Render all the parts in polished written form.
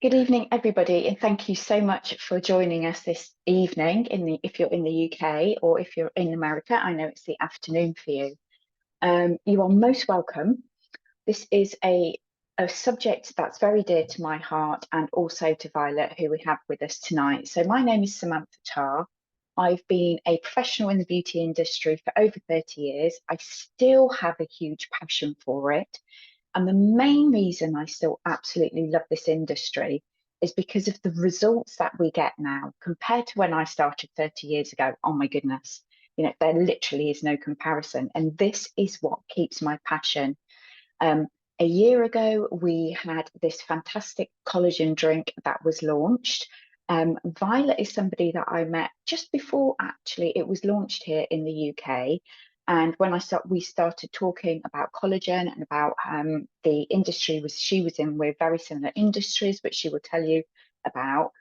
Good evening, everybody, and thank you so much for joining us this evening. If you're in the UK or if you're in America, I know it's the afternoon for you. You are most welcome. This is a subject that's very dear to my heart and also to Violet, who we have with us tonight. So my name is Samantha Tarr. I've been a professional in the beauty industry for over 30 years. I still have a huge passion for it. And the main reason I still absolutely love this industry is because of the results that we get now compared to when I started 30 years ago. Oh my goodness, there literally is no comparison. And this is what keeps my passion. A year ago, we had this fantastic collagen drink that was launched. Violet is somebody that I met just before actually it was launched here in the UK. And when we started talking about collagen and about the industry she was in, we're very similar industries, which she will tell you about.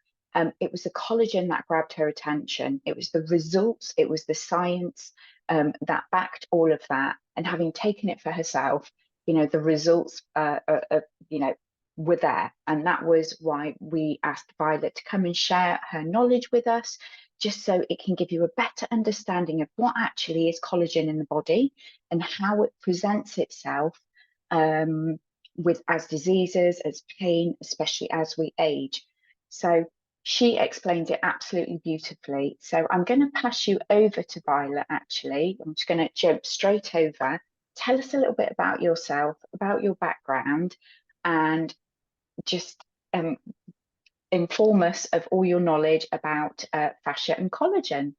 It was the collagen that grabbed her attention. It was the results, it was the science that backed all of that. And having taken it for herself, the results were there. And that was why we asked Violet to come and share her knowledge with us, just so it can give you a better understanding of what actually is collagen in the body and how it presents itself as diseases, as pain, especially as we age. So she explained it absolutely beautifully. So I'm going to pass you over to Violet, actually. I'm just going to jump straight over. Tell us a little bit about yourself, about your background, and just inform us of all your knowledge about fascia and collagen.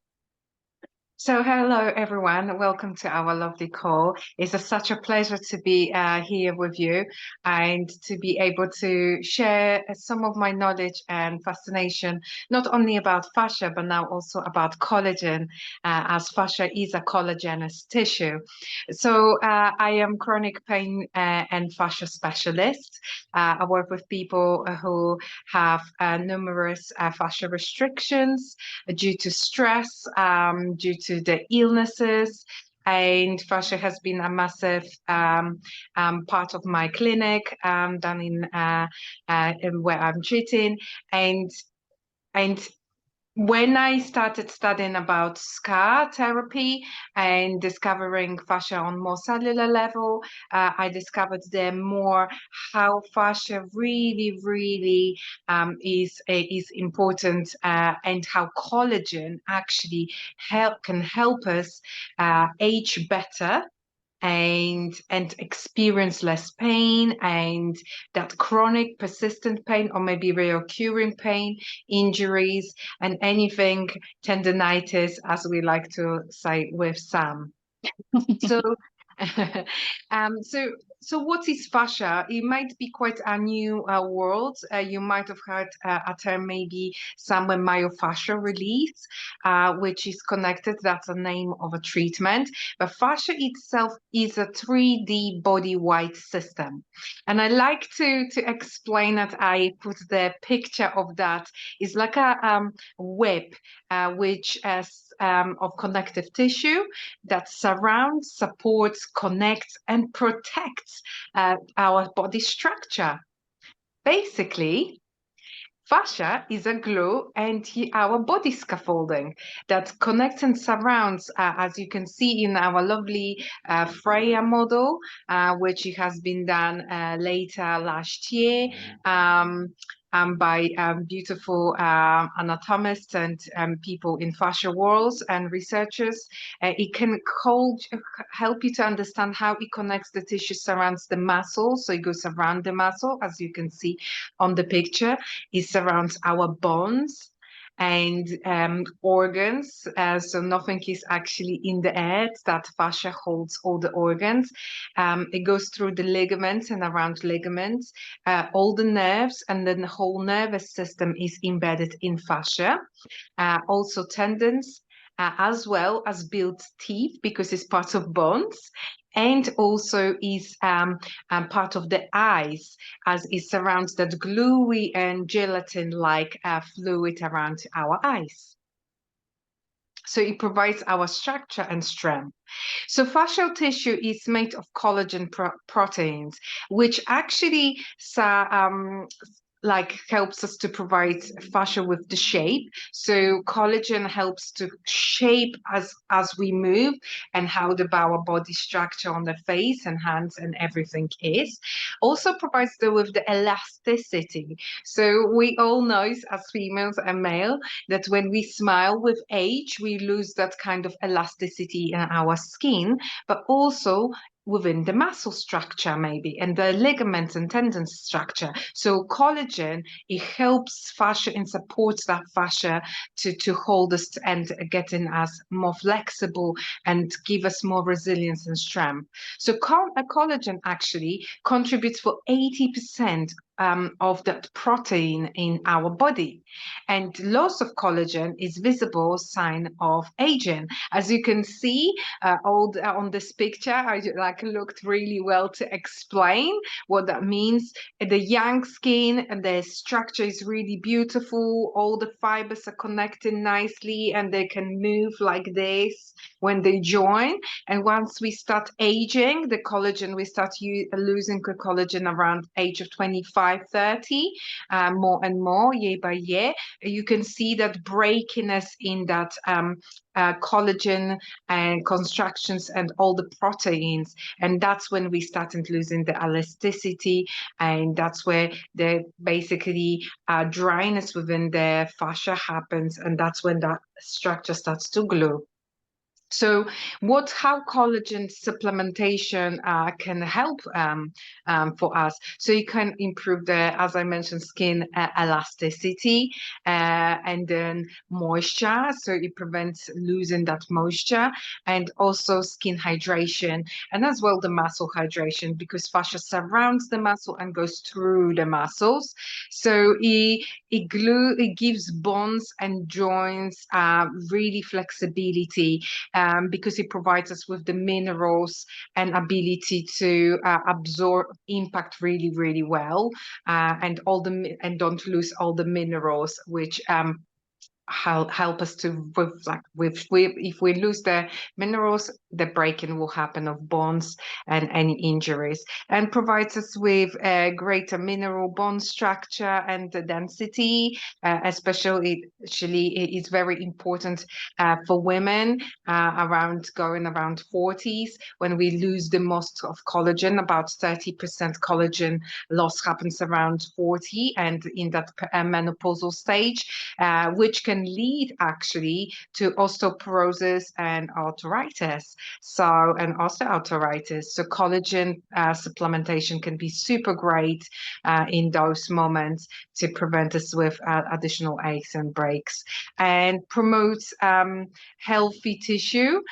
So hello everyone, welcome to our lovely call. Such a pleasure to be here with you and to be able to share some of my knowledge and fascination, not only about fascia, but now also about collagen, as fascia is a collagenous tissue. So I am chronic pain and fascia specialist. I work with people who have numerous fascia restrictions due to stress, due to the illnesses. And fascia has been a massive part of my clinic down in where I'm treating. And when I started studying about scar therapy and discovering fascia on more cellular level, I discovered there more how fascia really is important, and how collagen actually can help us age better and experience less pain, and that chronic persistent pain or maybe reoccurring pain, injuries, and anything tendonitis, as we like to say with Sam. So, so, so what is fascia? It might be quite a new word. You might have heard a term maybe somewhere myofascial release, which is connected. That's a name of a treatment. But fascia itself is a 3D body-wide system. And I like to explain that. I put the picture of that. It's like a web, which of connective tissue that surrounds, supports, connects, and protects our body structure. Basically, fascia is a glue and our body scaffolding that connects and surrounds, as you can see in our lovely Freya model, which has been done later last year. By beautiful anatomists and people in fascia worlds and researchers. It can help you to understand how it connects the tissue, surrounds the muscle. So it goes around the muscle, as you can see on the picture. It surrounds our bones and organs. So nothing is actually in the air. That fascia holds all the organs. It goes through the ligaments and around ligaments, all the nerves, and then the whole nervous system is embedded in fascia. Also tendons, as well as builds teeth because it's part of bones, and also is part of the eyes, as it surrounds that gluey and gelatin-like fluid around our eyes. So it provides our structure and strength. So fascial tissue is made of collagen proteins, which actually like helps us to provide fascia with the shape. So collagen helps to shape as we move and how our body structure on the face and hands and everything is. Also provides with the elasticity. So we all know as females and male that when we smile with age, we lose that kind of elasticity in our skin, but also within the muscle structure maybe and the ligaments and tendons structure. So collagen, it helps fascia and supports that fascia to hold us and getting us more flexible and give us more resilience and strength. So collagen actually contributes for 80% of that protein in our body, and loss of collagen is visible sign of aging. As you can see, on this picture, I like looked really well to explain what that means. The young skin and the structure is really beautiful. All the fibers are connected nicely and they can move like this when they join. And once we start aging, the collagen, we start losing the collagen around age of 25, 30, more and more year by year. You can see that breakiness in that collagen and constructions and all the proteins, and that's when we started losing the elasticity, and that's where the basically dryness within the fascia happens, and that's when that structure starts to glue. So how collagen supplementation can help for us? So you can improve as I mentioned, skin elasticity and then moisture. So it prevents losing that moisture, and also skin hydration, and as well the muscle hydration, because fascia surrounds the muscle and goes through the muscles. So it gives bones and joints really flexibility, because it provides us with the minerals and ability to absorb impact really, really well, and don't lose all the minerals, which help us to if we lose the minerals, the breaking will happen of bones and any injuries, and provides us with a greater mineral bone structure and the density, especially it is very important for women going around 40s, when we lose the most of collagen. About 30% collagen loss happens around 40 and in that menopausal stage, which can lead actually to osteoporosis and arthritis. And osteoarthritis. So collagen supplementation can be super great in those moments to prevent us with additional aches and breaks, and promotes healthy tissue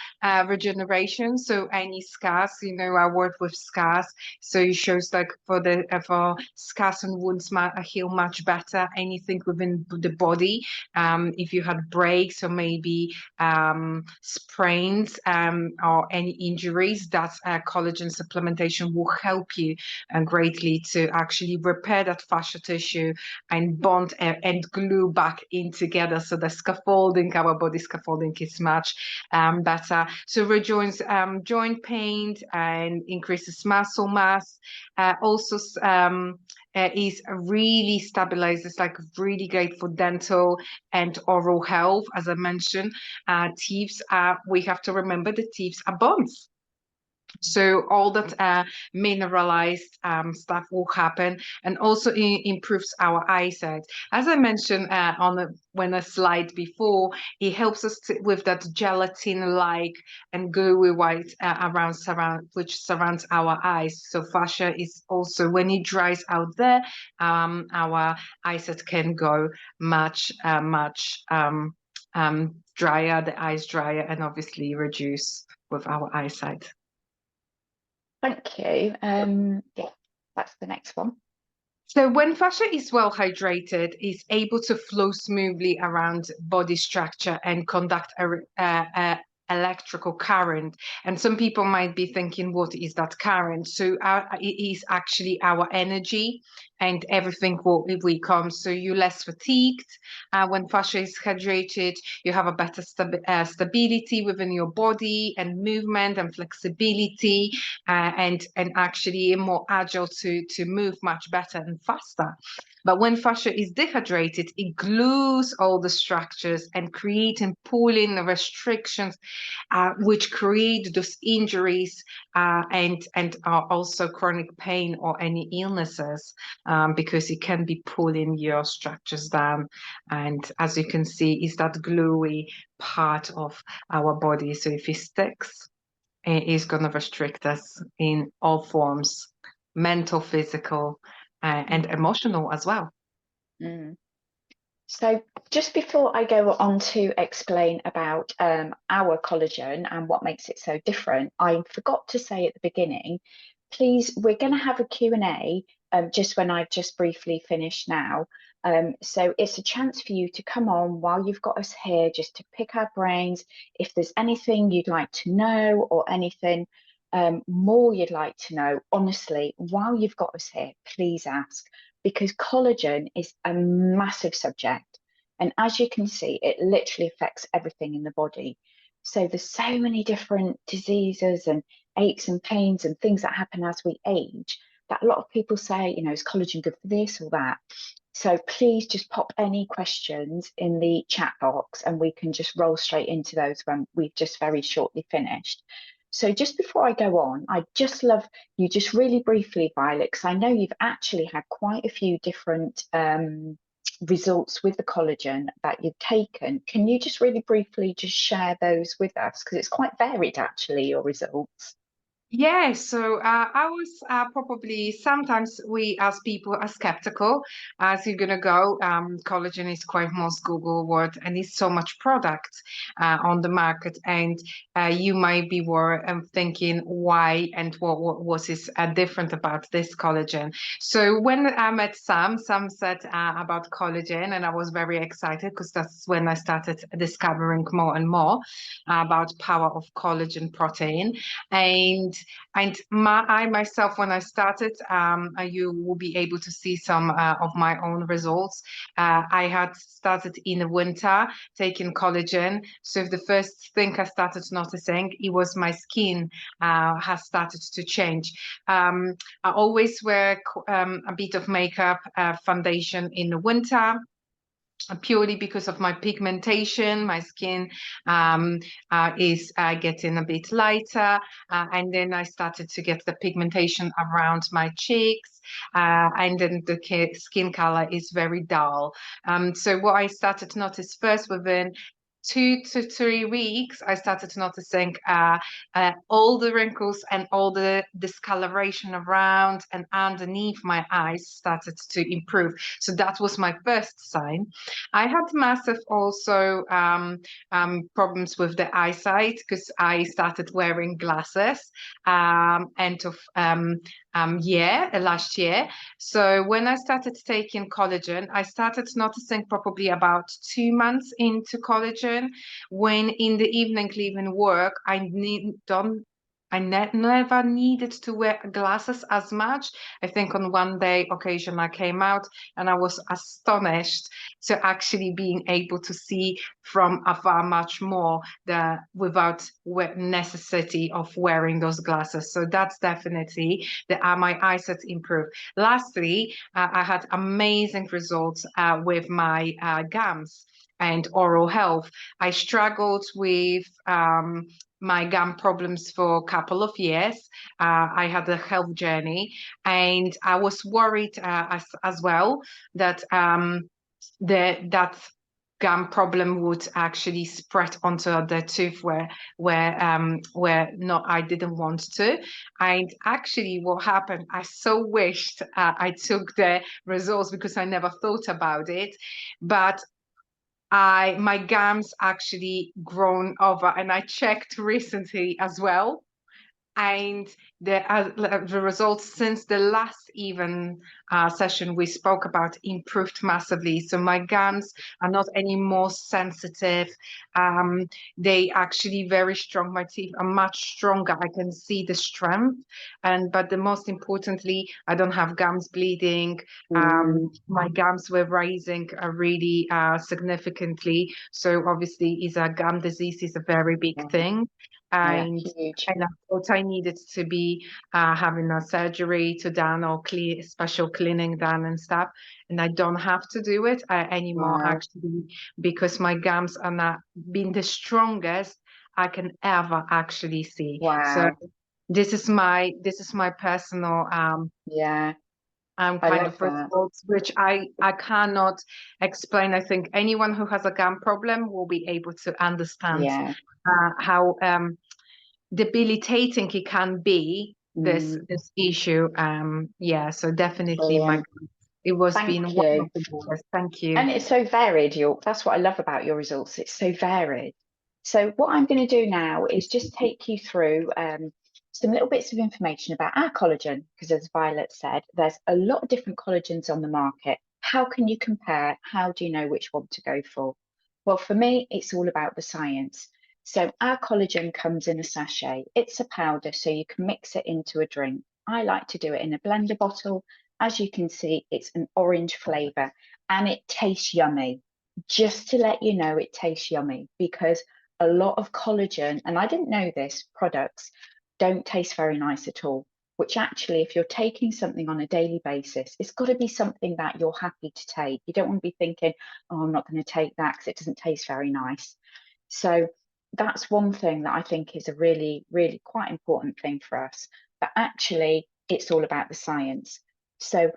regeneration. So any scars, I work with scars, so it shows like for scars and wounds heal much better. Anything within the body, if you had breaks or maybe sprains or any injuries, that collagen supplementation will help you greatly to actually repair that fascia tissue and bond and glue back in together. So the scaffolding, our body scaffolding, is much better. So rejoins joint pain and increases muscle mass. Also is really stabilizes, like really great for dental and oral health. As I mentioned, teeth, we have to remember the teeth are bones. So all that mineralized stuff will happen, and also improves our eyesight. As I mentioned when a slide before, it helps us with that gelatin-like and gooey white which surrounds our eyes. So fascia is also, when it dries out there, our eyesight can go much drier, the eyes drier, and obviously reduce with our eyesight. Thank you. Yeah, that's the next one. So when fascia is well hydrated, it's able to flow smoothly around body structure and conduct a electrical current. And some people might be thinking, what is that current? So it is actually our energy, and everything will come. So you're less fatigued when fascia is hydrated. You have a better stability within your body and movement and flexibility, and actually more agile to move much better and faster. But when fascia is dehydrated, it glues all the structures and creating pulling restrictions, which create those injuries and also chronic pain or any illnesses, because it can be pulling your structures down. And as you can see, is that gluey part of our body. So if it sticks, it is going to restrict us in all forms, mental, physical, and emotional as well. Mm. So just before I go on to explain about our collagen and what makes it so different, I forgot to say at the beginning, please, we're going to have a Q&A just when I've just briefly finished now. So it's a chance for you to come on while you've got us here, just to pick our brains. If there's anything you'd like to know or anything more you'd like to know, honestly, while you've got us here, please ask, because collagen is a massive subject. And as you can see, it literally affects everything in the body. So there's so many different diseases and aches and pains and things that happen as we age that a lot of people say, you know, is collagen good for this or that? So please just pop any questions in the chat box and we can just roll straight into those when we've just very shortly finished. So just before I go on, I'd just love you just really briefly, Violet, because I know you've actually had quite a few different results with the collagen that you've taken. Can you just really briefly just share those with us? Because it's quite varied, actually, your results. Yeah, so I was probably sometimes we as people are skeptical as you're gonna go. Collagen is quite most Google word, and it's so much product on the market, and you might be worried and thinking why and what was is different about this collagen. So when I met Sam said about collagen, and I was very excited because that's when I started discovering more and more about power of collagen protein. I myself, when I started, you will be able to see some of my own results. I had started in the winter taking collagen. So the first thing I started noticing, it was my skin has started to change. I always wear a bit of makeup, foundation in the winter, purely because of my pigmentation. My skin is getting a bit lighter, and then I started to get the pigmentation around my cheeks, and then the skin color is very dull. So what I started to notice first, within 2 to 3 weeks, I started noticing all the wrinkles and all the discoloration around and underneath my eyes started to improve. So that was my first sign. I had massive also problems with the eyesight because I started wearing glasses end of last year. So when I started taking collagen, I started noticing probably about 2 months into collagen, when in the evening leaving work, never needed to wear glasses as much. I think on one day occasion I came out and I was astonished to actually being able to see from afar much more without necessity of wearing those glasses. So that's definitely my eyesight improved. Lastly, I had amazing results with my gums and oral health. I struggled with my gum problems for a couple of years. I had a health journey, and I was worried as well that that gum problem would actually spread onto the tooth where not I didn't want to. And actually what happened, I so wished I took the results because I never thought about it, but my gums actually grown over, and I checked recently as well, and the results since the last even session we spoke about improved massively. So my gums are not any more sensitive. They actually very strong. My teeth are much stronger. I can see the strength, but the most importantly, I don't have gums bleeding. My gums were rising really significantly. So obviously, is a gum disease is a very big thing. Yeah, and huge. I thought I needed to be having a surgery to done or special cleaning done and stuff, and I don't have to do it anymore Wow. actually, because my gums are not being the strongest I can ever actually see. So Wow. this is my personal Yeah, I kind love of that. results, which I cannot explain. I think anyone who has a gum problem will be able to understand Yeah. how debilitating it can be, this Mm, issue. Yeah, so definitely brilliant. it was been Thank one of you. the best. Thank you. And it's so varied. That's what I love about your results. It's so varied. So what I'm going to do now is just take you through some little bits of information about our collagen, because as Violet said, there's a lot of different collagens on the market. How can you compare? How do you know which one to go for? Well, for me, it's all about the science. So our collagen comes in a sachet. It's a powder, so you can mix it into a drink. I like to do it in a blender bottle. As you can see, it's an orange flavour and it tastes yummy. Just to let you know, it tastes yummy because a lot of collagen, and I didn't know this, products don't taste very nice at all. Which actually, if you're taking something on a daily basis, it's got to be something that you're happy to take. You don't want to be thinking, oh, I'm not going to take that because it doesn't taste very nice. So that's one thing that I think is a really, really quite important thing for us. But actually, it's all about the science. So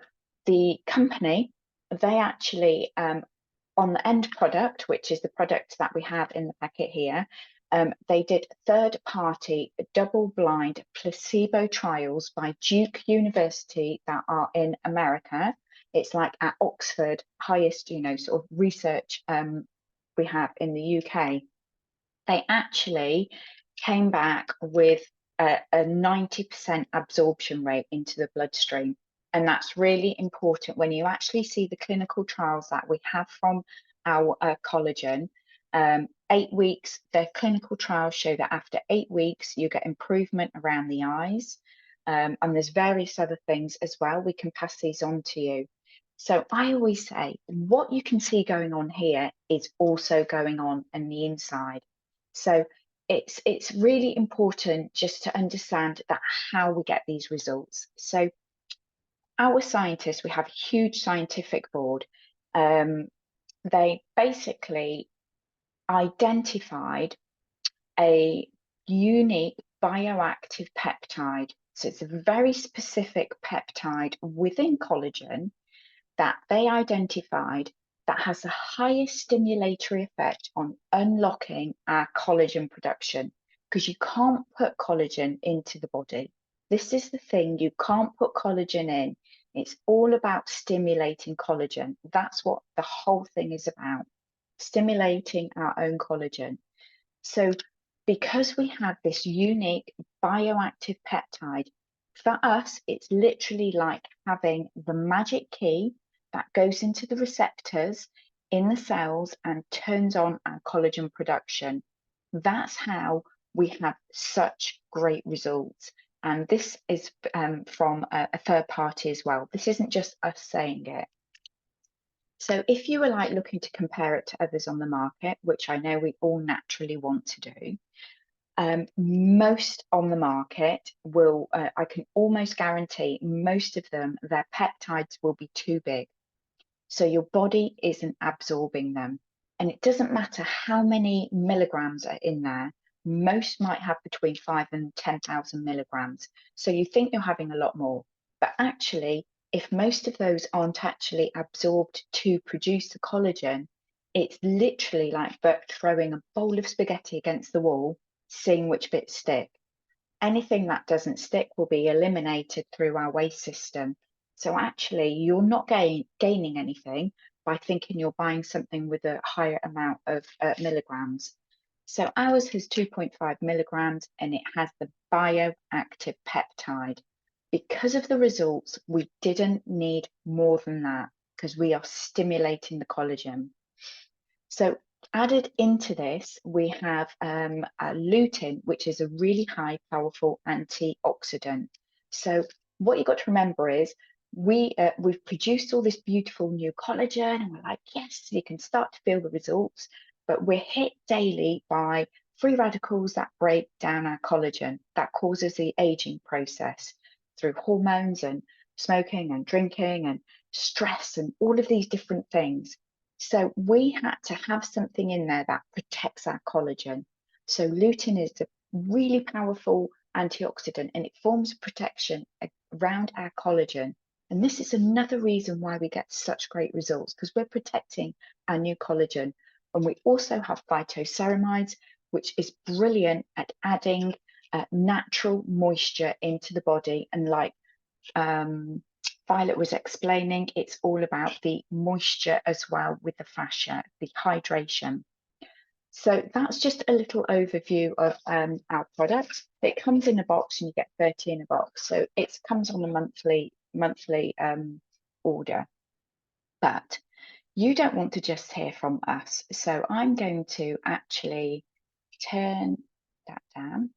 the company, they actually, on the end product, which is the product that we have in the packet here, they did third party double blind placebo trials by Duke University that are in America. It's like at Oxford, highest, sort of research we have in the UK. They actually came back with a 90% absorption rate into the bloodstream. And that's really important when you actually see the clinical trials that we have from our collagen. 8 weeks, their clinical trials show that after 8 weeks, you get improvement around the eyes. And there's various other things as well. We can pass these on to you. So I always say what you can see going on here is also going on the inside. So it's really important just to understand that how we get these results. So our scientists, we have a huge scientific board. They basically identified a unique bioactive peptide. So it's a very specific peptide within collagen that they identified that has the highest stimulatory effect on unlocking our collagen production, because you can't put collagen into the body. This is the thing, you can't put collagen in. It's all about stimulating collagen. That's what the whole thing is about, stimulating our own collagen. So because we have this unique bioactive peptide, for us, it's literally like having the magic key that goes into the receptors in the cells and turns on our collagen production. That's how we have such great results. And this is from a third party as well. This isn't just us saying it. So if you were like looking to compare it to others on the market, which I know we all naturally want to do, most on the market will, I can almost guarantee most of them, their peptides will be too big. So your body isn't absorbing them. And it doesn't matter how many milligrams are in there. Most might have between 5 and 10,000 milligrams. So you think you're having a lot more. But actually, if most of those aren't actually absorbed to produce the collagen, it's literally like throwing a bowl of spaghetti against the wall, seeing which bits stick. Anything that doesn't stick will be eliminated through our waste system. So actually, you're not gaining anything by thinking you're buying something with a higher amount of milligrams. So ours has 2.5 milligrams and it has the bioactive peptide. Because of the results, we didn't need more than that because we are stimulating the collagen. So added into this, we have lutein, which is a really high powerful antioxidant. So what you've got to remember is we've produced all this beautiful new collagen and we're like, yes, you can start to feel the results, but we're hit daily by free radicals that break down our collagen, that causes the aging process through hormones and smoking and drinking and stress and all of these different things. So we had to have something in there that protects our collagen. So lutein is a really powerful antioxidant, and it forms protection around our collagen. And this is another reason why we get such great results, because we're protecting our new collagen. And we also have phytoceramides, which is brilliant at adding natural moisture into the body. And like Violet was explaining, it's all about the moisture as well with the fascia, the hydration. So that's just a little overview of our product. It comes in a box and you get 30 in a box. So it comes on a monthly order. But you don't want to just hear from us. So I'm going to actually turn that down.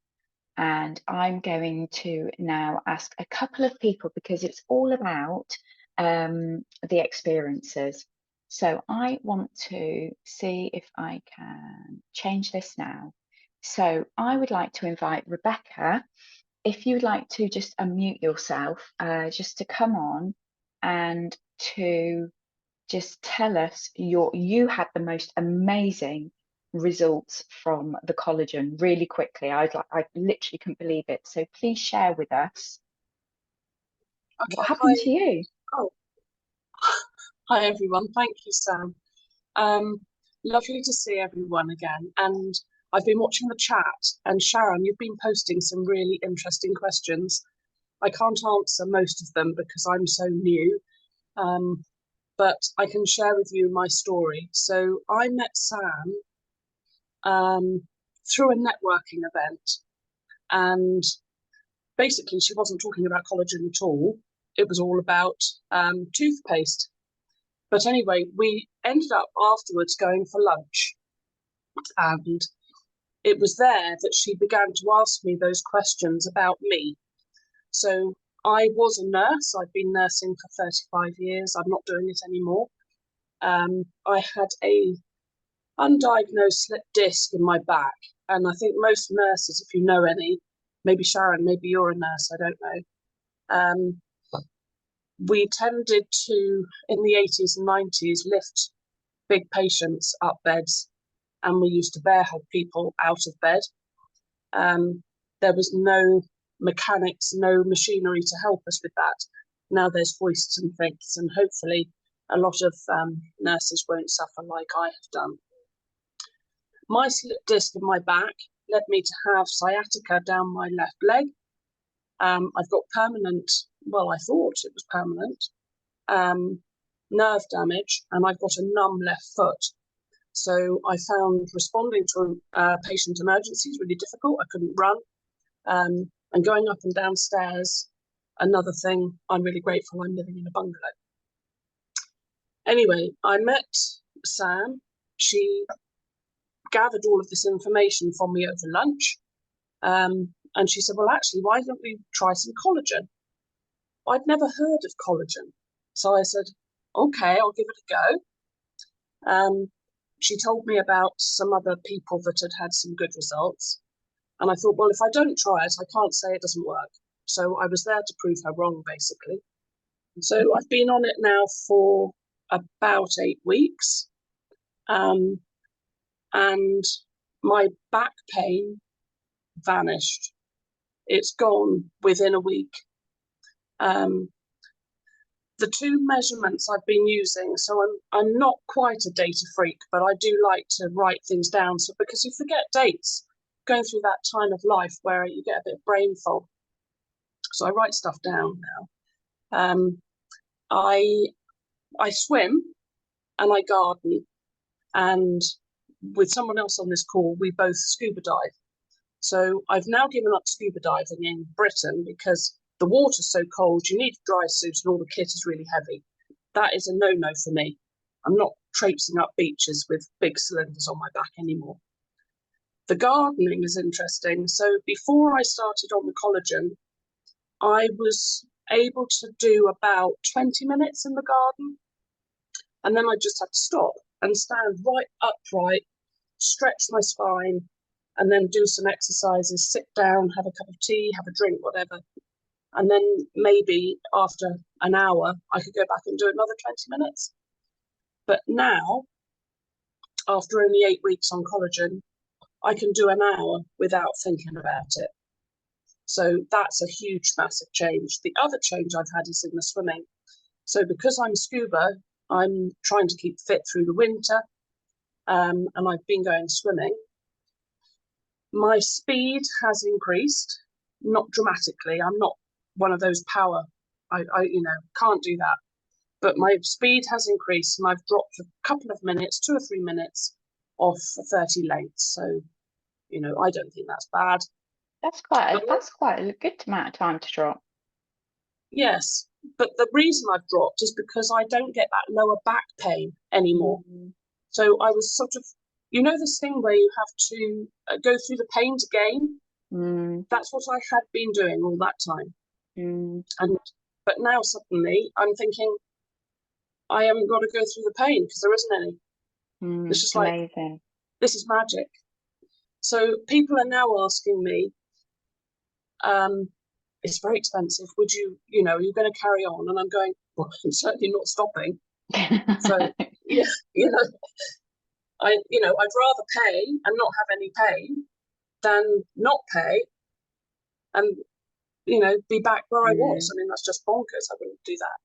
And I'm going to now ask a couple of people, because it's all about the experiences. So I want to see if I can change this now. So I would like to invite Rebecca, if you'd like to just unmute yourself, just to come on and to just tell us you had the most amazing results from the collagen really quickly. I literally couldn't believe it. So please share with us what Okay, happened to you. Oh, hi everyone. Thank you, Sam. Lovely to see everyone again. And I've been watching the chat, and Sharon, you've been posting some really interesting questions. I can't answer most of them because I'm so new, but I can share with you my story. So I met Sam through a networking event, and basically she wasn't talking about collagen at all. It was all about toothpaste. But anyway, we ended up afterwards going for lunch, and it was there that she began to ask me those questions about me. So I was a nurse. I've been nursing for 35 years. I'm not doing it anymore. I had a undiagnosed slip disc in my back, and I think most nurses, if you know any, maybe Sharon, maybe you're a nurse, I don't know. We tended to, in the 80s and 90s, lift big patients up beds, and we used to bear hug people out of bed. There was no mechanics, no machinery to help us with that. Now there's hoists and things, and hopefully a lot of nurses won't suffer like I have done. My slip disc in my back led me to have sciatica down my left leg. I've got permanent, well, I thought it was permanent, nerve damage, and I've got a numb left foot. So I found responding to patient emergencies really difficult. I couldn't run. And going up and downstairs, another thing, I'm really grateful I'm living in a bungalow. Anyway, I met Sam. She gathered all of this information from me over lunch. And she said, well, actually, why don't we try some collagen? I'd never heard of collagen. So I said, okay, I'll give it a go. She told me about some other people that had some good results. And I thought, well, if I don't try it, I can't say it doesn't work. So I was there to prove her wrong, basically. So I've been on it now for about 8 weeks. And my back pain vanished. It's gone within a week. The two measurements I've been using, so I'm not quite a data freak, but I do like to write things down. So because you forget dates, going through that time of life where you get a bit of brain fog. So I write stuff down now. I swim and I garden, and with someone else on this call, we both scuba dive. So I've now given up scuba diving in Britain because the water's so cold, you need a dry suit and all the kit is really heavy. That is a no-no for me. I'm not traipsing up beaches with big cylinders on my back anymore. The gardening is interesting. So before I started on the collagen, I was able to do about 20 minutes in the garden. And then I just had to stop and stand right upright, stretch my spine, and then do some exercises, sit down, have a cup of tea, have a drink, whatever. And then maybe after an hour, I could go back and do another 20 minutes. But now, after only 8 weeks on collagen, I can do an hour without thinking about it. So that's a huge, massive change. The other change I've had is in the swimming. So because I'm scuba, I'm trying to keep fit through the winter, and I've been going swimming. My speed has increased, not dramatically. I'm not one of those power, I can't do that. But my speed has increased, and I've dropped a couple of minutes, 2 or 3 minutes off 30 lengths. So, I don't think that's bad. That's quite a good amount of time to drop. Yes, but the reason I've dropped is because I don't get that lower back pain anymore. So I was sort of, this thing where you have to go through the pain to gain. That's what I had been doing all that time. But now suddenly I'm thinking I haven't got to go through the pain because there isn't any. It's just like, amazing. This is magic. So people are now asking me, it's very expensive. Would you, are you going to carry on? And I'm going, well, I'm certainly not stopping. So, yeah, I'd rather pay and not have any pain than not pay and, be back where I was. I mean, that's just bonkers. I wouldn't do that.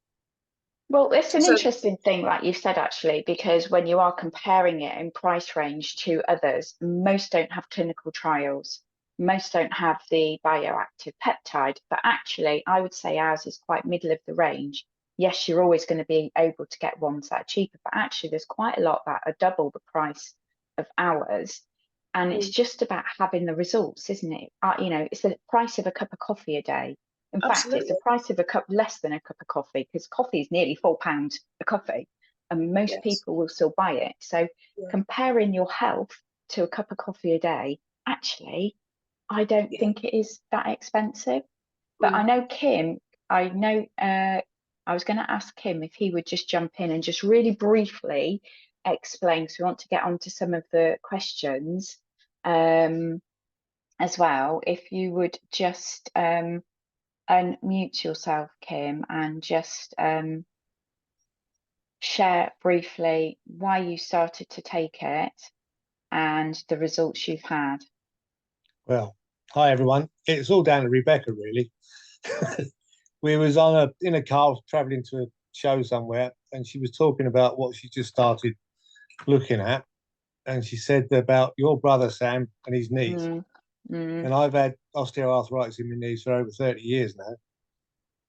Well, it's an So, interesting thing, like you've said, actually, because when you are comparing it in price range to others, most don't have clinical trials. Most don't have the bioactive peptide, but actually, I would say ours is quite middle of the range. Yes, you're always going to be able to get ones that are cheaper, but actually, there's quite a lot that are double the price of ours. And it's just about having the results, isn't it? It's the price of a cup of coffee a day. In fact, it's the absolutely. price of a cup, less than a cup of coffee, because coffee is nearly £4 a coffee, and most Yes. people will still buy it. So comparing your health to a cup of coffee a day, actually, I don't think it is that expensive. But I know Kim, I was going to ask Kim if he would just jump in and just really briefly explain, because we want to get onto some of the questions as well. If you would just unmute yourself, Kim, and just share briefly why you started to take it and the results you've had. Well, hi everyone. It's all down to Rebecca, really. We was in a car traveling to a show somewhere, and she was talking about what she just started looking at, and she said about your brother Sam and his knees. And I've had osteoarthritis in my knees for over 30 years now,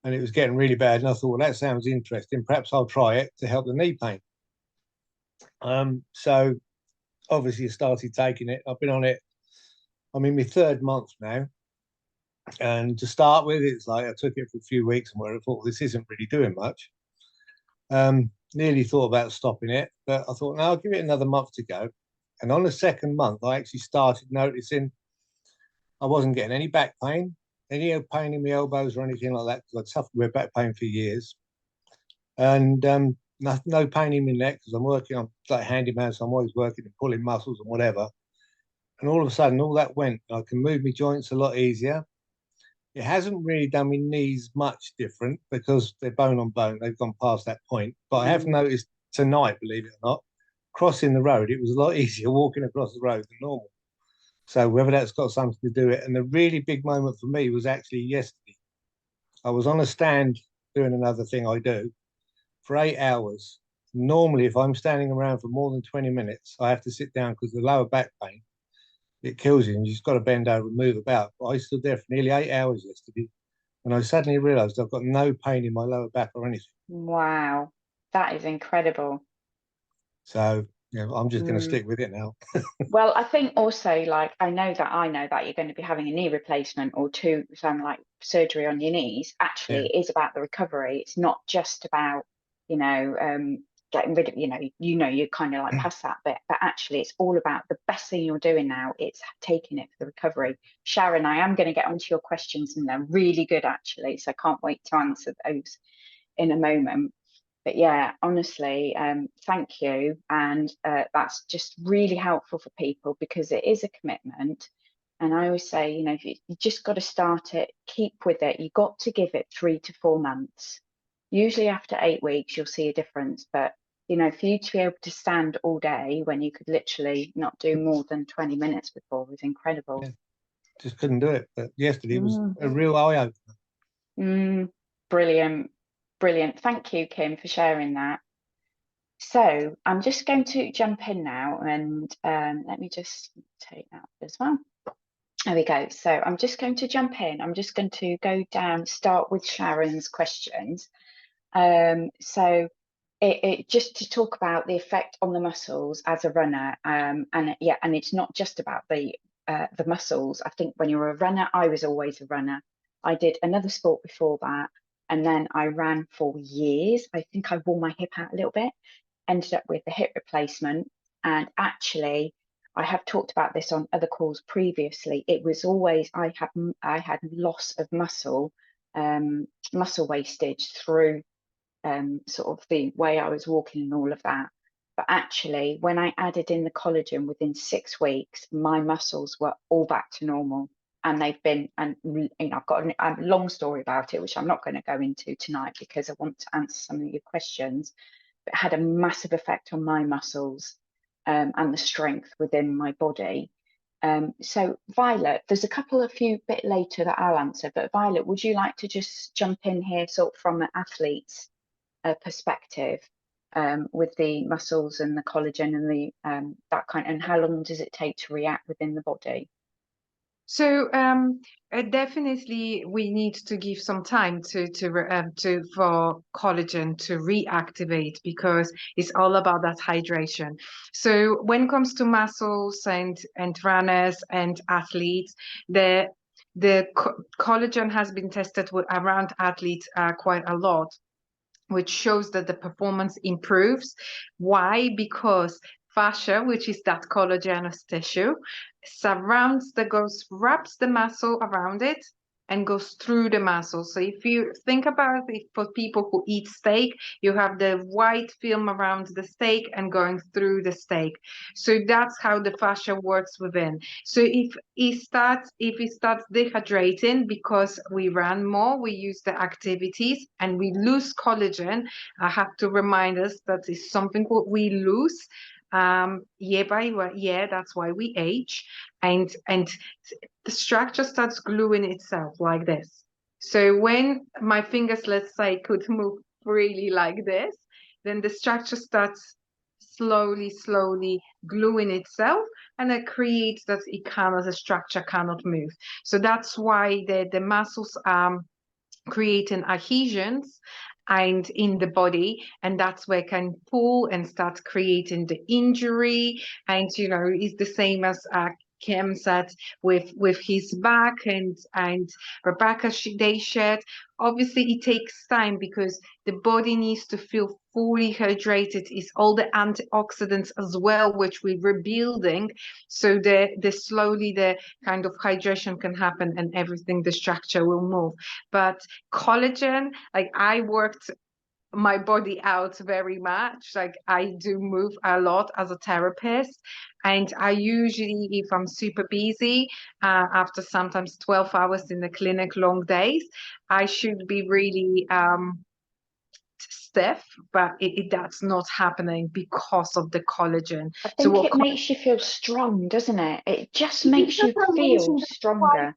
and it was getting really bad. And I thought, well, that sounds interesting. Perhaps I'll try it to help the knee pain. So obviously I started taking it. I've been on it. I'm in my 3rd month now. And to start with, it's like I took it for a few weeks and where I thought, this isn't really doing much. Nearly thought about stopping it, but I thought, no, I'll give it another month to go. And on the 2nd month, I actually started noticing I wasn't getting any back pain, any pain in my elbows or anything like that, because I'd suffered with back pain for years. And no pain in my neck, because I'm working on like handyman, so I'm always working and pulling muscles and whatever. And all of a sudden, all that went. I can move my joints a lot easier. It hasn't really done my knees much different because they're bone on bone. They've gone past that point. But I have noticed tonight, believe it or not, crossing the road, it was a lot easier walking across the road than normal. So whether that's got something to do with it. And the really big moment for me was actually yesterday. I was on a stand doing another thing I do for 8 hours. Normally, if I'm standing around for more than 20 minutes, I have to sit down because the lower back pain, it kills you and you've just got to bend over and move about. But I stood there for nearly 8 hours yesterday, and I suddenly realised I've got no pain in my lower back or anything. Wow, that is incredible. So I'm just going to stick with it now. Well, I think also, like, I know that you're going to be having a knee replacement or some like surgery on your knees. Actually, it is about the recovery. It's not just about, getting rid of, you're kind of like past that bit, but actually it's all about the best thing you're doing now. It's taking it for the recovery. Sharon, I am going to get onto your questions and they're really good actually. So I can't wait to answer those in a moment. But yeah, honestly, thank you. And that's just really helpful for people because it is a commitment. And I always say, you know, if you just got to start it, keep with it. You've got to give it 3 to 4 months. Usually after 8 weeks, you'll see a difference. But, you know, for you to be able to stand all day when you could literally not do more than 20 minutes before was incredible. Yeah, just couldn't do it. But yesterday was a real eye opener. Brilliant. Brilliant. Thank you, Kim, for sharing that. So I'm just going to jump in now and let me just take that as well. There we go. So I'm just going to jump in. I'm just going to go down, start with Sharon's questions. So it just to talk about the effect on the muscles as a runner. And yeah, and it's not just about the muscles. I think when you're a runner, I was always a runner. I did another sport before that, and then I ran for years. I think I wore my hip out a little bit, ended up with the hip replacement, and actually I have talked about this on other calls previously. It was always I had loss of muscle wastage through sort of the way I was walking and all of that. But actually, when I added in the collagen within 6 weeks, my muscles were all back to normal. And they've been, and you know, I've got a long story about it, which I'm not going to go into tonight because I want to answer some of your questions. But it had a massive effect on my muscles and the strength within my body. So Violet, there's a few bit later that I'll answer, but Violet, would you like to just jump in here sort of from an athlete's perspective with the muscles and the collagen and the that kind, and how long does it take to react within the body? So definitely we need to give some time to for collagen to reactivate because it's all about that hydration. So when it comes to muscles and runners and athletes, the collagen has been tested around athletes quite a lot, which shows that the performance improves. Why? Because fascia, which is that collagenous tissue, wraps the muscle around it and goes through the muscle. So if you think about it, for people who eat steak, you have the white film around the steak and going through the steak. So that's how the fascia works within. So if it starts dehydrating because we run more, we use the activities and we lose collagen, I have to remind us that it's something what we lose year by year. That's why we age, and the structure starts gluing itself like this. So when my fingers, let's say, could move freely like this, then the structure starts slowly gluing itself, and it creates that the structure cannot move. So that's why the muscles creating adhesions and in the body, and that's where it can pull and start creating the injury. And you know, it's the same as Kim said with his back, and Rebecca, they shared. Obviously it takes time because the body needs to feel fully hydrated. It's all the antioxidants as well, which we're rebuilding, so the slowly the kind of hydration can happen and everything, the structure will move. But collagen, like I worked my body out very much. Like I do move a lot as a therapist, and I usually, if I'm super busy, after sometimes 12 hours in the clinic, long days, I should be really stiff, but that's not happening because of the collagen. I think it makes you feel strong, doesn't it? It just makes you feel stronger.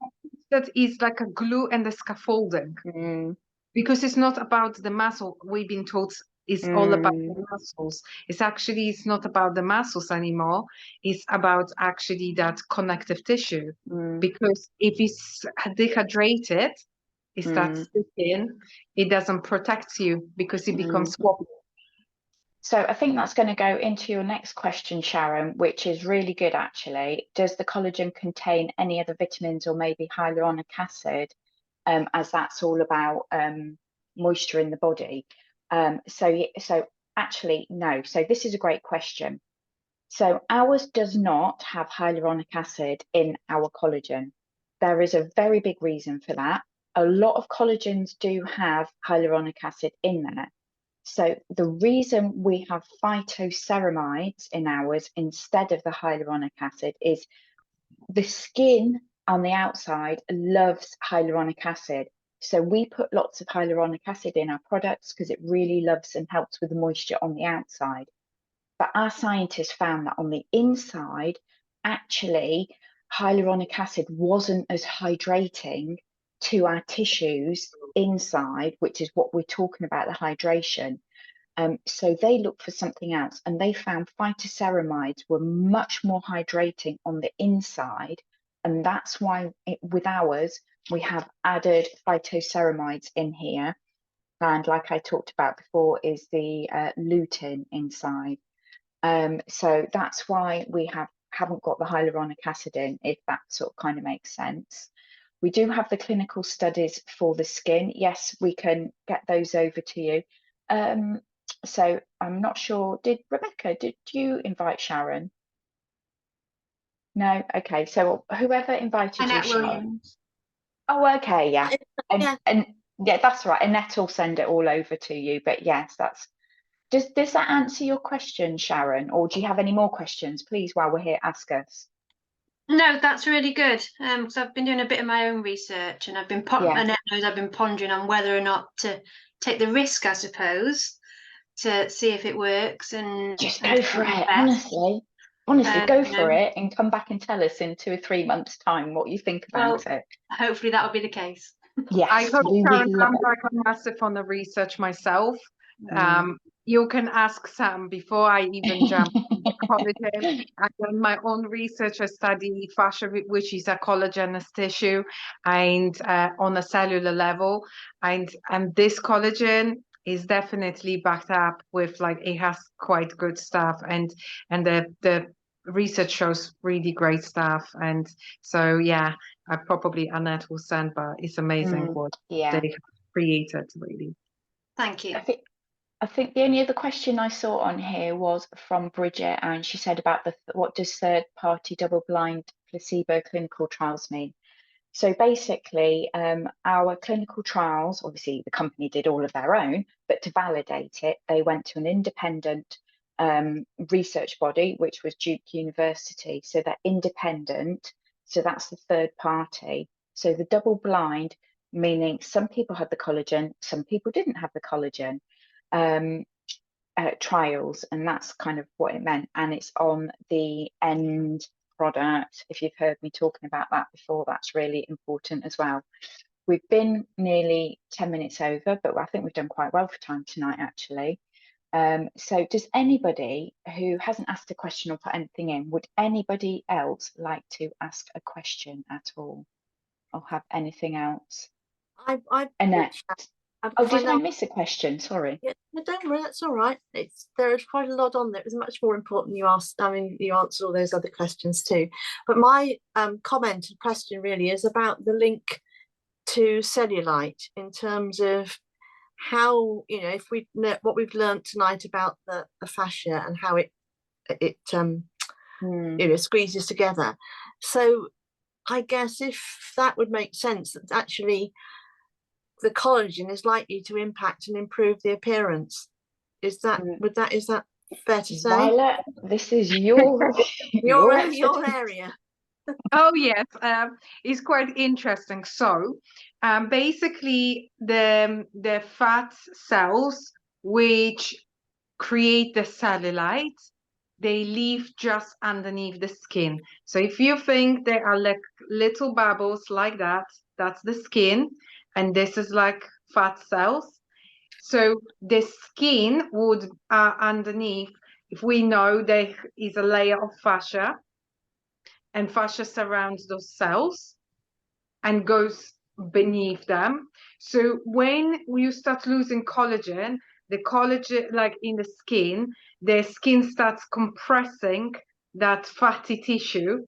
That is like a glue and a scaffolding. Because it's not about the muscle. We've been told it's all about the muscles. It's not about the muscles anymore. It's about actually that connective tissue. Because if it's dehydrated, it starts sticking. It doesn't protect you because it becomes wobbly. So I think that's going to go into your next question, Sharon, which is really good actually. Does the collagen contain any other vitamins or maybe hyaluronic acid? As that's all about moisture in the body. So actually, no. So this is a great question. So ours does not have hyaluronic acid in our collagen. There is a very big reason for that. A lot of collagens do have hyaluronic acid in there. So the reason we have phytoceramides in ours instead of the hyaluronic acid is the skin on the outside loves hyaluronic acid. So we put lots of hyaluronic acid in our products because it really loves and helps with the moisture on the outside. But our scientists found that on the inside, actually, hyaluronic acid wasn't as hydrating to our tissues inside, which is what we're talking about, the hydration. So they looked for something else, and they found phytoceramides were much more hydrating on the inside. And that's why with ours, we have added phytoceramides in here. And like I talked about before, is the lutein inside. So that's why we haven't got the hyaluronic acid in, if that sort of kind of makes sense. We do have the clinical studies for the skin. Yes, we can get those over to you. So I'm not sure, Rebecca, did you invite Sharon? No? Okay, so whoever invited you, Annette Sharon. Williams. Oh, okay, yeah. Yeah. And yeah, that's right. Annette will send it all over to you. But yes, does that answer your question, Sharon? Or do you have any more questions? Please, while we're here, ask us. No, that's really good. Because I've been doing a bit of my own research, and I've been Annette knows I've been pondering on whether or not to take the risk, I suppose, to see if it works and Just go for it, honestly. Go for it and come back and tell us in 2 or 3 months' time what you think about it. Hopefully that'll be the case. Yes, I hope we Sharon will. comes back on massive on the research myself. You can ask Sam before I even jump into the collagen. I've done my own research. I study fascia, which is a collagenous tissue, and on a cellular level. And this collagen is definitely backed up with, like, it has quite good stuff, and the research shows really great stuff. And so yeah, probably Annette will send, but it's amazing what they have created, really. Thank you. I think the only other question I saw on here was from Bridget, and she said about what does third-party double-blind placebo clinical trials mean? So basically, our clinical trials, obviously the company did all of their own, but to validate it, they went to an independent research body, which was Duke University. So they're independent. So that's the third party. So the double blind, meaning some people had the collagen, some people didn't have the collagen trials, and that's kind of what it meant. And it's on the end product. If you've heard me talking about that before, that's really important as well. We've been nearly 10 minutes over, but I think we've done quite well for time tonight, actually. So does anybody who hasn't asked a question or put anything in, would anybody else like to ask a question at all or have anything else? Annette. Did I miss a question? Sorry. Yeah, no, don't worry, that's all right. There is quite a lot on there. It was much more important you asked. I mean, you answered all those other questions too. But my comment and question really is about the link to cellulite in terms of how, you know, if we know what we've learned tonight about the fascia and how it you know, squeezes together. So I guess if that would make sense, that actually the collagen is likely to impact and improve the appearance. Is that fair to say? Violet, this is your area. Oh yes, it's quite interesting. So basically the fat cells which create the cellulite, they live just underneath the skin. So if you think there are like little bubbles like that, that's the skin, and this is like fat cells. So the skin would underneath, if we know there is a layer of fascia, and fascia surrounds those cells and goes beneath them. So when you start losing collagen, the collagen, like in the skin starts compressing that fatty tissue,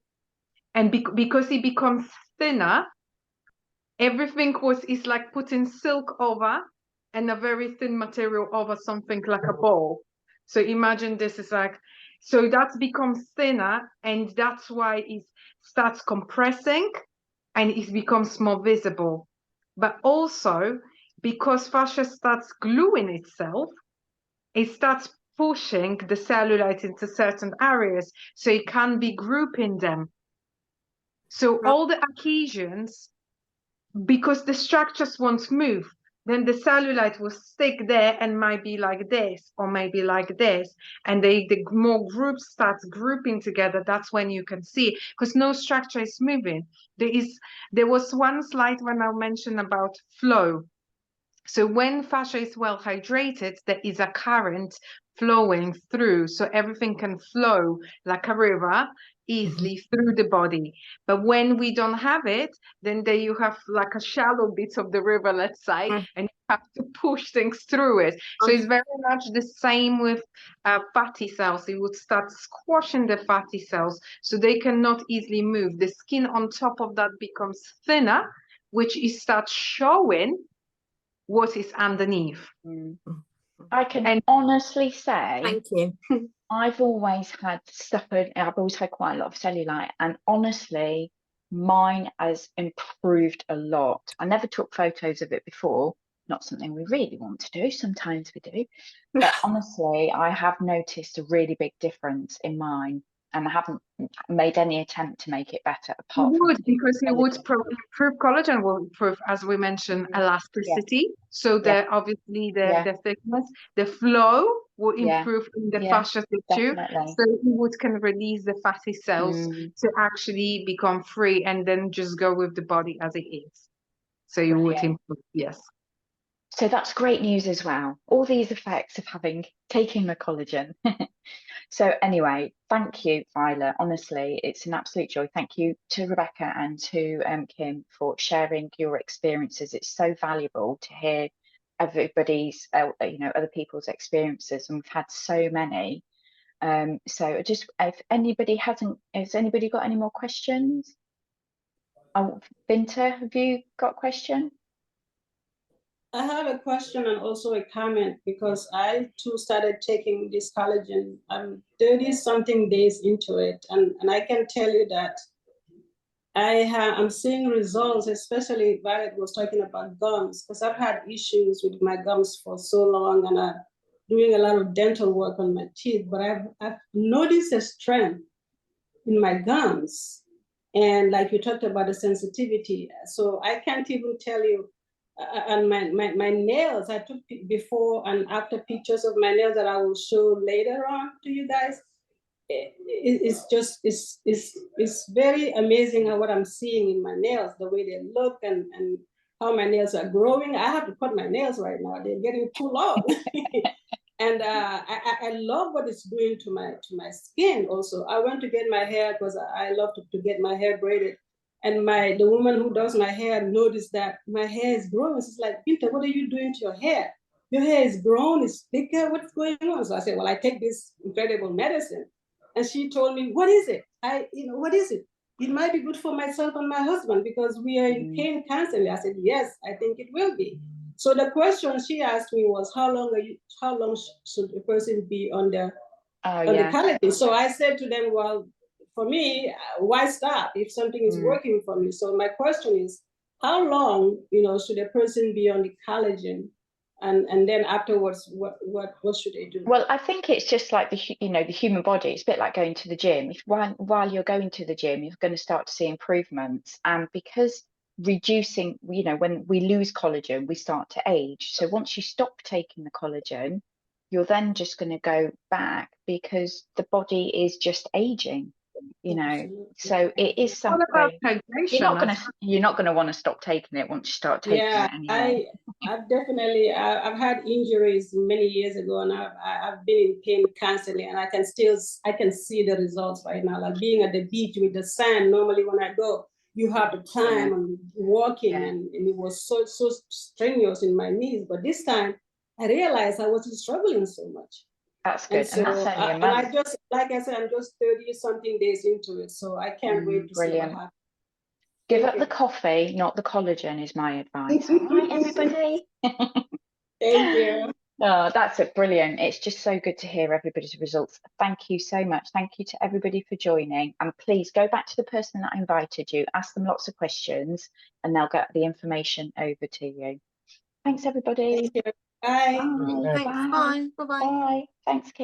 and because it becomes thinner, everything is like putting silk over and a very thin material over something like a ball. So imagine this is like, so that becomes thinner, and that's why it starts compressing and it becomes more visible. But also because fascia starts gluing itself, it starts pushing the cellulite into certain areas, so it can be grouping them. So all the adhesions, because the structures won't move, then the cellulite will stick there and might be like this or maybe like this. And the more groups start grouping together, that's when you can see, because no structure is moving. There was one slide when I mentioned about flow. So when fascia is well hydrated, there is a current flowing through, so everything can flow like a river easily through the body. But when we don't have it, then there you have like a shallow bit of the river, let's say, and you have to push things through it. So it's very much the same with fatty cells. It would start squashing the fatty cells so they cannot easily move. The skin on top of that becomes thinner, which is starts showing what is underneath. I can honestly say, thank you. I've always had quite a lot of cellulite, and honestly, mine has improved a lot. I never took photos of it before, not something we really want to do. Sometimes we do, but honestly, I have noticed a really big difference in mine, and I haven't made any attempt to make it better apart from because it would improve collagen, will improve, as we mentioned, elasticity. So obviously the thickness, the flow will improve in the fascia tissue. Definitely. So it can release the fatty cells to actually become free and then just go with the body as it is. So you would improve, yes. So that's great news as well. All these effects of taking the collagen. So anyway, thank you, Violet. Honestly, it's an absolute joy. Thank you to Rebecca and to Kim for sharing your experiences. It's so valuable to hear everybody's, other people's experiences, and we've had so many. So just if anybody has anybody got any more questions? Oh, Binta, have you got a question? I have a question and also a comment, because I too started taking this collagen. I'm 30-something days into it, and I can tell you that I'm seeing results, especially Violet was talking about gums, because I've had issues with my gums for so long, and I'm doing a lot of dental work on my teeth, but I've noticed a strength in my gums. And like you talked about the sensitivity, so I can't even tell you. And my nails, I took before and after pictures of my nails that I will show later on to you guys. It's very amazing how what I'm seeing in my nails, the way they look, and how my nails are growing. I have to cut my nails right now; they're getting too long. And I love what it's doing to my skin. Also, I went to get my hair because I love to get my hair braided. And the woman who does my hair noticed that my hair is growing. She's like, Peter, what are you doing to your hair? Your hair is grown, it's thicker, what's going on? So I said, well, I take this incredible medicine. And she told me, what is it? What is it? It might be good for myself and my husband because we are in pain constantly. I said, yes, I think it will be. So the question she asked me was, how long should a person be on the collagen? So I said to them, well, for me, why stop if something is working for me? So my question is, how long, should a person be on the collagen, and then afterwards, what should they do? Well, I think it's just like the human body. It's a bit like going to the gym. While you're going to the gym, you're going to start to see improvements, and because reducing, when we lose collagen, we start to age. So once you stop taking the collagen, you're then just going to go back because the body is just aging. So it is something. You're not going to want to stop taking it once you start taking it anyway. I've had injuries many years ago, and I've been in pain constantly, and I can see the results right now. Like being at the beach with the sand. Normally when I go, you have to climb and walking, and it was so strenuous in my knees. But this time I realized I wasn't struggling so much. That's good. And so, and I just, like I said, I'm just 30-something days into it. So I can't wait to see what happens. Give up the coffee, not the collagen, is my advice. All right, everybody? Thank you. Oh, that's brilliant. It's just so good to hear everybody's results. Thank you so much. Thank you to everybody for joining. And please go back to the person that invited you, ask them lots of questions, and they'll get the information over to you. Thanks, everybody. Thank you. Bye. Bye. Thanks. Bye. Bye-bye. Bye. Thanks, Kate.